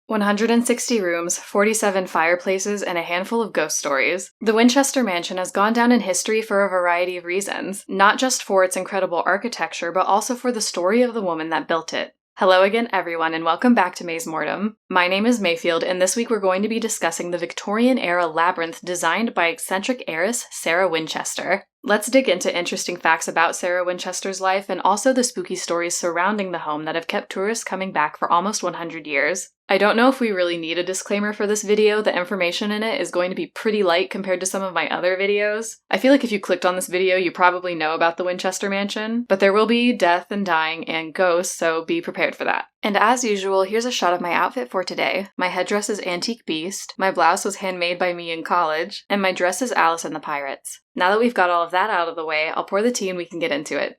160 rooms, 47 fireplaces, and a handful of ghost stories. The Winchester Mansion has gone down in history for a variety of reasons, not just for its incredible architecture, but also for the story of the woman that built it. Hello again, everyone, and welcome back to Maze Mortem. My name is Mayfield, and this week we're going to be discussing the Victorian-era labyrinth designed by eccentric heiress Sarah Winchester. Let's dig into interesting facts about Sarah Winchester's life and also the spooky stories surrounding the home that have kept tourists coming back for almost 100 years. I don't know if we really need a disclaimer for this video. The information in it is going to be pretty light compared to some of my other videos. I feel like if you clicked on this video, you probably know about the Winchester Mansion, but there will be death and dying and ghosts, so be prepared for that. And as usual, here's a shot of my outfit for today. My headdress is Antique Beast, my blouse was handmade by me in college, and my dress is Alice and the Pirates. Now that we've got all of that out of the way, I'll pour the tea and we can get into it.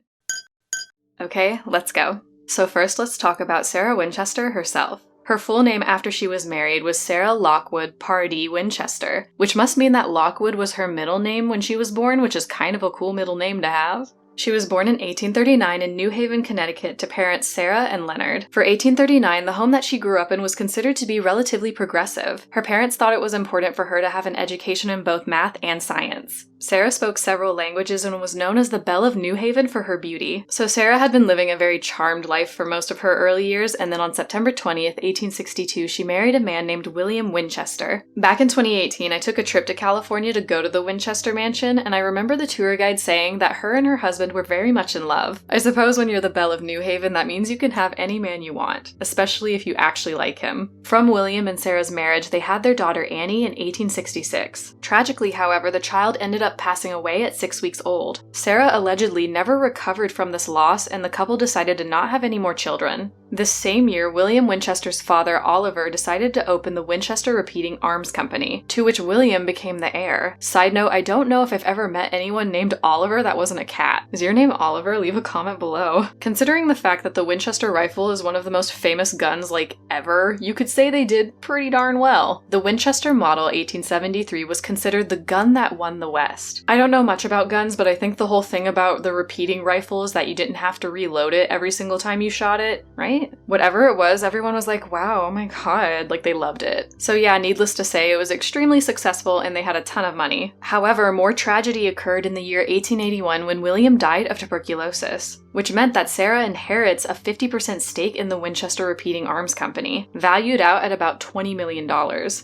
Okay, let's go. So first let's talk about Sarah Winchester herself. Her full name after she was married was Sarah Lockwood Pardee Winchester, which must mean that Lockwood was her middle name when she was born, which is kind of a cool middle name to have. She was born in 1839 in New Haven, Connecticut to parents Sarah and Leonard. For 1839, the home that she grew up in was considered to be relatively progressive. Her parents thought it was important for her to have an education in both math and science. Sarah spoke several languages and was known as the Belle of New Haven for her beauty. So Sarah had been living a very charmed life for most of her early years, and then on September 20th, 1862, she married a man named William Winchester. Back in 2018, I took a trip to California to go to the Winchester Mansion, and I remember the tour guide saying that her and her husband were very much in love. I suppose when you're the Belle of New Haven, that means you can have any man you want, especially if you actually like him. From William and Sarah's marriage, they had their daughter Annie in 1866. Tragically, however, the child ended up passing away at 6 weeks old. Sarah allegedly never recovered from this loss, and the couple decided to not have any more children. This same year, William Winchester's father, Oliver, decided to open the Winchester Repeating Arms Company, to which William became the heir. Side note, I don't know if I've ever met anyone named Oliver that wasn't a cat. Is your name Oliver? Leave a comment below. Considering the fact that the Winchester rifle is one of the most famous guns, ever, you could say they did pretty darn well. The Winchester Model 1873 was considered the gun that won the West. I don't know much about guns, but I think the whole thing about the repeating rifle is that you didn't have to reload it every single time you shot it, right? Whatever it was, everyone was like, wow, oh my god, they loved it. So yeah, needless to say, it was extremely successful and they had a ton of money. However, more tragedy occurred in the year 1881 when William died of tuberculosis, which meant that Sarah inherits a 50% stake in the Winchester Repeating Arms Company, valued out at about $20 million.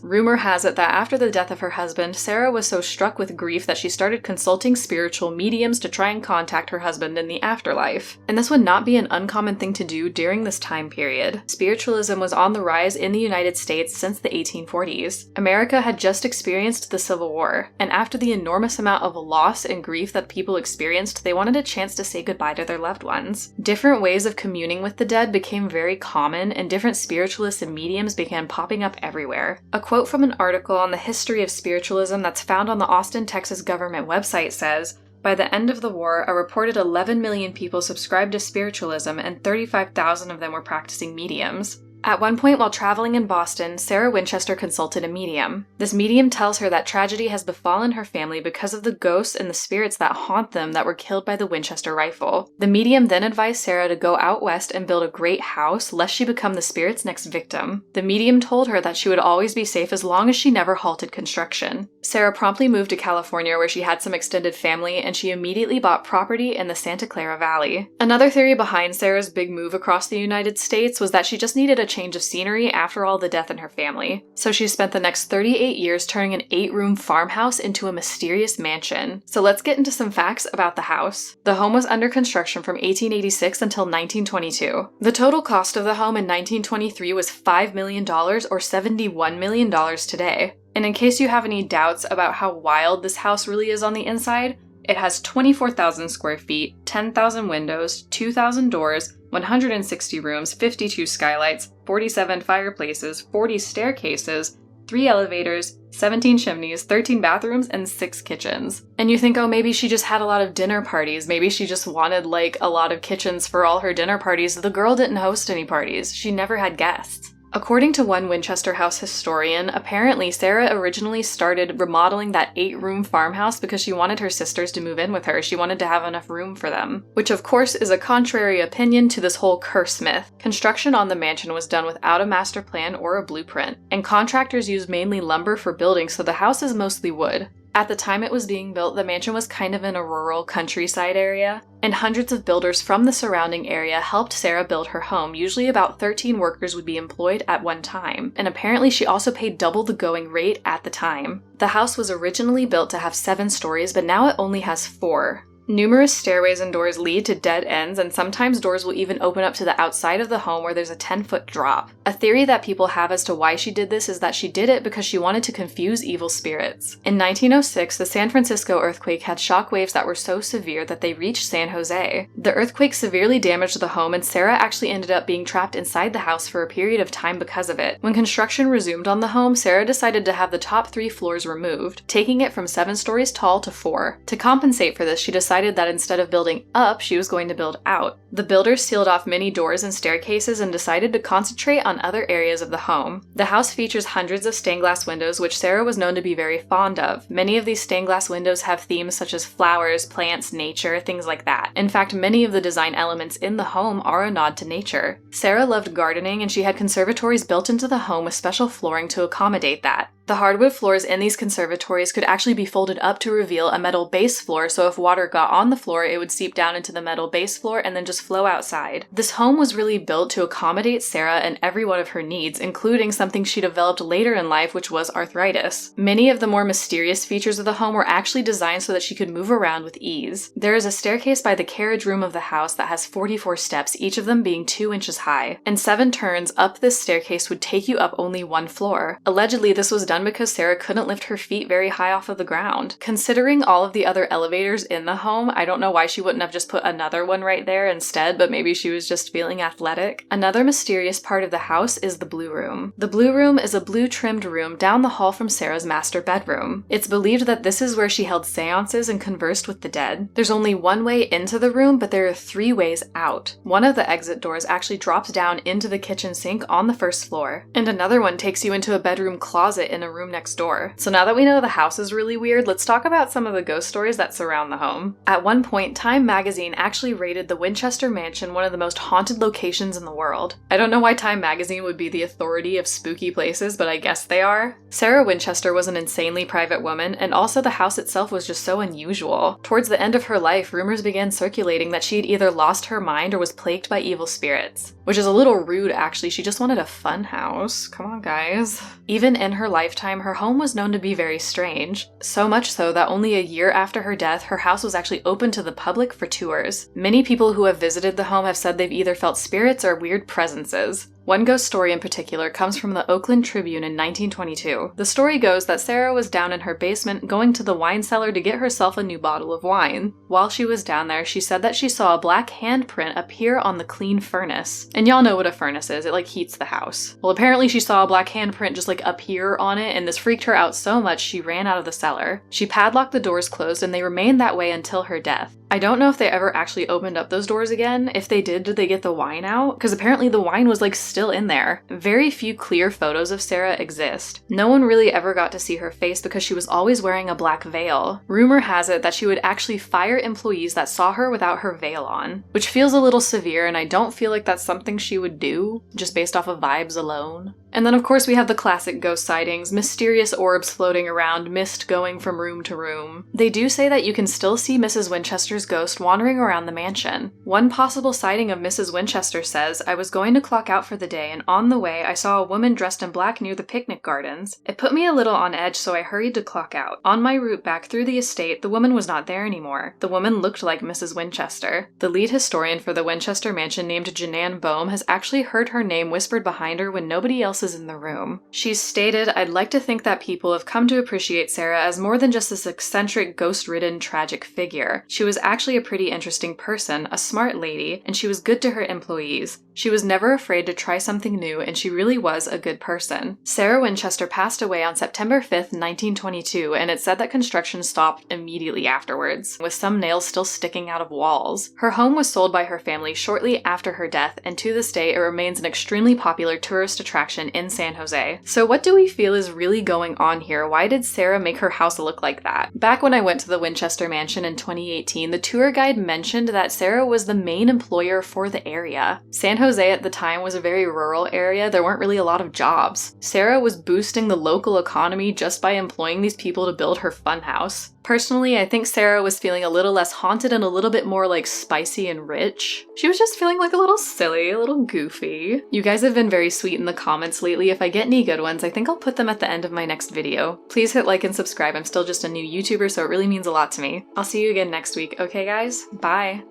Rumor has it that after the death of her husband, Sarah was so struck with grief that she started consulting spiritual mediums to try and contact her husband in the afterlife. And this would not be an uncommon thing to do during this time period. Spiritualism was on the rise in the United States since the 1840s. America had just experienced the Civil War, and after the enormous amount of loss and grief that people experienced, they wanted a chance to say goodbye to their loved ones. Different ways of communing with the dead became very common, and different spiritualists and mediums began popping up everywhere. A quote from an article on the history of spiritualism that's found on the Austin, Texas government website says, "By the end of the war, a reported 11 million people subscribed to spiritualism and 35,000 of them were practicing mediums." At one point while traveling in Boston, Sarah Winchester consulted a medium. This medium tells her that tragedy has befallen her family because of the ghosts and the spirits that haunt them that were killed by the Winchester rifle. The medium then advised Sarah to go out west and build a great house lest she become the spirit's next victim. The medium told her that she would always be safe as long as she never halted construction. Sarah promptly moved to California where she had some extended family, and she immediately bought property in the Santa Clara Valley. Another theory behind Sarah's big move across the United States was that she just needed a change of scenery after all the death in her family. So she spent the next 38 years turning an 8-room farmhouse into a mysterious mansion. So let's get into some facts about the house. The home was under construction from 1886 until 1922. The total cost of the home in 1923 was $5 million or $71 million today. And in case you have any doubts about how wild this house really is on the inside, it has 24,000 square feet, 10,000 windows, 2,000 doors, 160 rooms, 52 skylights, 47 fireplaces, 40 staircases, 3 elevators, 17 chimneys, 13 bathrooms, and 6 kitchens. And you think, oh, maybe she just had a lot of dinner parties. Maybe she just wanted, a lot of kitchens for all her dinner parties. The girl didn't host any parties. She never had guests. According to one Winchester House historian, apparently Sarah originally started remodeling that 8-room farmhouse because she wanted her sisters to move in with her. She wanted to have enough room for them. Which of course is a contrary opinion to this whole curse myth. Construction on the mansion was done without a master plan or a blueprint, and contractors used mainly lumber for building, so the house is mostly wood. At the time it was being built, the mansion was kind of in a rural countryside area, and hundreds of builders from the surrounding area helped Sarah build her home. Usually about 13 workers would be employed at one time, and apparently she also paid double the going rate at the time. The house was originally built to have 7 stories, but now it only has 4. Numerous stairways and doors lead to dead ends, and sometimes doors will even open up to the outside of the home where there's a 10-foot drop. A theory that people have as to why she did this is that she did it because she wanted to confuse evil spirits. In 1906, the San Francisco earthquake had shockwaves that were so severe that they reached San Jose. The earthquake severely damaged the home, and Sarah actually ended up being trapped inside the house for a period of time because of it. When construction resumed on the home, Sarah decided to have the top 3 floors removed, taking it from 7 stories tall to 4. To compensate for this, she decided that instead of building up, she was going to build out. The builders sealed off many doors and staircases and decided to concentrate on other areas of the home. The house features hundreds of stained glass windows, which Sarah was known to be very fond of. Many of these stained glass windows have themes such as flowers, plants, nature, things like that. In fact, many of the design elements in the home are a nod to nature. Sarah loved gardening, and she had conservatories built into the home with special flooring to accommodate that. The hardwood floors in these conservatories could actually be folded up to reveal a metal base floor, so if water got on the floor, it would seep down into the metal base floor and then just flow outside. This home was really built to accommodate Sarah and every one of her needs, including something she developed later in life, which was arthritis. Many of the more mysterious features of the home were actually designed so that she could move around with ease. There is a staircase by the carriage room of the house that has 44 steps, each of them being 2 inches high, and 7 turns up this staircase would take you up only 1 floor. Allegedly, this was done because Sarah couldn't lift her feet very high off of the ground. Considering all of the other elevators in the home, I don't know why she wouldn't have just put another one right there instead, but maybe she was just feeling athletic. Another mysterious part of the house is the blue room. The blue room is a blue trimmed room down the hall from Sarah's master bedroom. It's believed that this is where she held seances and conversed with the dead. There's only one way into the room, but there are 3 ways out. One of the exit doors actually drops down into the kitchen sink on the 1st floor, and another one takes you into a bedroom closet in a room next door. So now that we know the house is really weird, let's talk about some of the ghost stories that surround the home. At one point, Time magazine actually rated the Winchester Mansion one of the most haunted locations in the world. I don't know why Time magazine would be the authority of spooky places, but I guess they are. Sarah Winchester was an insanely private woman, and also the house itself was just so unusual. Towards the end of her life, rumors began circulating that she had either lost her mind or was plagued by evil spirits. Which is a little rude, actually. She just wanted a fun house. Come on, guys. Even in her lifetime, her home was known to be very strange. So much so that only a year after her death, her house was actually open to the public for tours. Many people who have visited the home have said they've either felt spirits or weird presences. One ghost story in particular comes from the Oakland Tribune in 1922. The story goes that Sarah was down in her basement going to the wine cellar to get herself a new bottle of wine. While she was down there, she said that she saw a black handprint appear on the clean furnace. And y'all know what a furnace is, it heats the house. Well, apparently she saw a black handprint just appear on it, and this freaked her out so much she ran out of the cellar. She padlocked the doors closed, and they remained that way until her death. I don't know if they ever actually opened up those doors again. If they did they get the wine out? Because apparently the wine was still in there. Very few clear photos of Sarah exist. No one really ever got to see her face because she was always wearing a black veil. Rumor has it that she would actually fire employees that saw her without her veil on, which feels a little severe, and I don't feel like that's something she would do, just based off of vibes alone. And then of course we have the classic ghost sightings, mysterious orbs floating around, mist going from room to room. They do say that you can still see Mrs. Winchester's ghost wandering around the mansion. One possible sighting of Mrs. Winchester says, "I was going to clock out for the day, and on the way I saw a woman dressed in black near the picnic gardens. It put me a little on edge, so I hurried to clock out. On my route back through the estate, the woman was not there anymore. The woman looked like Mrs. Winchester." The lead historian for the Winchester Mansion, named Jeananne Bohm, has actually heard her name whispered behind her when nobody else else is in the room. She's stated, "I'd like to think that people have come to appreciate Sarah as more than just this eccentric, ghost-ridden, tragic figure. She was actually a pretty interesting person, a smart lady, and she was good to her employees. She was never afraid to try something new, and she really was a good person." Sarah Winchester passed away on September 5th, 1922, and it's said that construction stopped immediately afterwards, with some nails still sticking out of walls. Her home was sold by her family shortly after her death, and to this day it remains an extremely popular tourist attraction in San Jose. So what do we feel is really going on here? Why did Sarah make her house look like that? Back when I went to the Winchester Mansion in 2018, the tour guide mentioned that Sarah was the main employer for the area. San Jose at the time was a very rural area. There weren't really a lot of jobs. Sarah was boosting the local economy just by employing these people to build her funhouse. Personally, I think Sarah was feeling a little less haunted and a little bit more like spicy and rich. She was just feeling like a little silly, a little goofy. You guys have been very sweet in the comments lately. If I get any good ones, I think I'll put them at the end of my next video. Please hit like and subscribe. I'm still just a new YouTuber, so it really means a lot to me. I'll see you again next week. Okay, guys? Bye.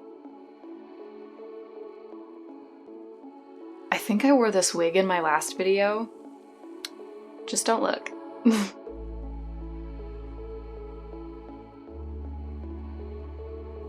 I think I wore this wig in my last video. Just don't look.